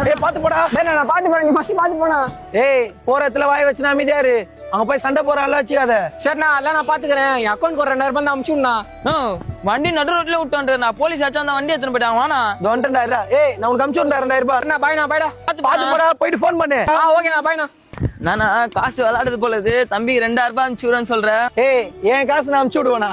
ஏய் பாத்து போடா. நான் பாத்து போறேன், நீ ஃபர்ஸ்ட் பாத்து போனா. ஏய் போற இடத்துல வாய் வச்சுனா அமைதியாரு. அங்க போய் சண்டை போற ஆள வச்சுக்காத. சரிண்ணா, எல்லாம் நான் பாத்துக்கிறேன். என் அக்கௌண்ட் ஒரு 2000 ரூபாய் தான் அனுப்பிச்சுடா. வண்டி நடு ரோட்ல விட்டு நான் போலீஸ் ஆச்சா அந்த வண்டி எடுத்துட்டு போயிட்டாங்க. வாண்ணா வந்துட்டா. ஏய் நான் உனக்கு அனுப்பிச்சு 2000 ரூபாய். பாய்ண்ணா, பாய்டா. பாத்து போடா, போயிட்டு ஃபோன் பண்ணு. ஓகேண்ணா, பாய்ண்ணா. நானா காசு விளையாடுறது போலது. தம்பிக்கு 2000 ரூபாய் அனுப்பிச்சுடுறேன்னு சொல்றேன். ஏய் என் காசு நான் அனுப்பிச்சு விடுவேனா?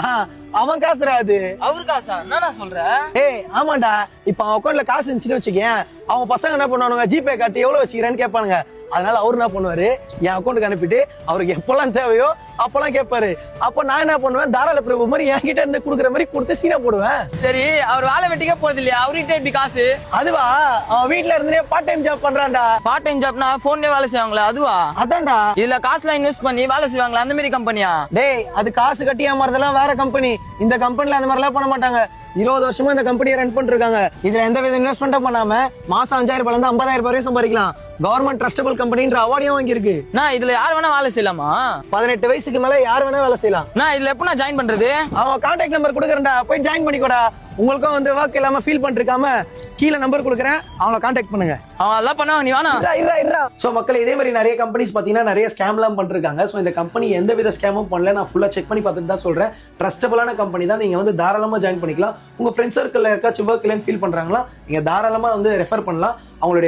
அவன் காசுடா அது. அவரு காசா? என்னடா சொல்ற? ஏய் ஆமாண்டா. இப்ப அவன் அக்கௌண்ட்ல காசு இருந்துச்சுன்னு வச்சுக்கேன், அவன் பசங்க என்ன பண்ணுவானுங்க, ஜிபே காட்டி எவ்வளவு வச்சுக்கிறேன்னு கேட்பானுங்க. அதனால அவரு என்ன பண்ணுவாரு, என் அக்கௌண்ட்டுக்கு அனுப்பிட்டு அவருக்கு எப்பெல்லாம் தேவையோ அப்பெல்லாம் கேட்பாரு. அப்ப நான் என்ன பண்ணுவேன், தாராள பிரபு மாதிரி என்கிட்ட இருந்து குடுக்குற மாதிரி கொடுத்து சீனா போடுவேன். சரி, அவர் வேலை வெட்டிக்க போறது இல்லையா? அவர்கிட்ட எப்படி காசு? அதுவா, அவன் வீட்டுல இருந்தே பார்ட் டைம் ஜாப் பண்றான்டா. பார்ட் டைம் ஜாப்னா போன்லயே வேலை செய்வாங்களா? அதுவா? அதான்டா. இதுல காசுலாம் இன்வெஸ்ட் பண்ணி வேலை செய்வாங்களா? அந்த மாதிரி கம்பெனியா? டேய் அது காசு கட்டி ஏமாறதெல்லாம் வேற கம்பெனி. இந்த கம்பெனில அந்த மாதிரி எல்லாம் பண்ண மாட்டாங்க. 20 வருஷமா இந்த கம்பெனியை ரன் பண்ணிட்டு இருக்காங்க. இதுல எந்த வித இன்வெஸ்ட்மெண்ட்டும் பண்ணாம மாசம் 5000 ரூபாயில இருந்து 50000 ரூபாய் வரையும் சம்பாதிக்கலாம். கவர்மெண்ட் ட்ரஸ்டபிள் கம்பெனின்ற அவார்டையும் வாங்கி இருக்கு. நான் இதுல யார் வேணா வேலை செய்யலாமா? 18 வயசுக்கு மேல யார் வேணா வேலை செய்யலாம். நான் இதுல எப்ப நான் ஜாயின் பண்றது? அவன் கான்டாக்ட் நம்பர் கொடுக்குறேன்டா, போய் ஜாயின் பண்ணிக்கோடா. உங்களுக்கும் வந்து ஒர்க் இல்லாம ஃபீல் பண்ணிருக்காம கீழே நம்பர் கொடுக்குறேன், அவங்கள கான்டாக்ட் பண்ணுங்க. அவன் அதெல்லாம் பண்ணா நீ வேணா. சோ மக்கள், இதே மாதிரி நிறைய கம்பெனிஸ் பாத்தீங்கன்னா நிறைய ஸ்கேம்லாம் பண்ணிருக்காங்க. சோ இந்த கம்பெனி எந்த வித ஸ்கேமும் பண்ணல. நான் ஃபுல்லா செக் பண்ணி பார்த்துட்டு தான் சொல்றேன். ட்ரஸ்டபிளான கம்பெனி தான். நீங்க வந்து தாராளமா ஜாயின் பண்ணிக்கலாம். உங்க ஃப்ரெண்ட்ஸ் சர்க்கிள்ல யாருக்காச்சும் ஒர்க் இல்லைன்னு ஃபீல் பண்றாங்களா, நீங்க தாராளமா வந்து ரெஃபர் பண்ணலாம். அவங்களுடைய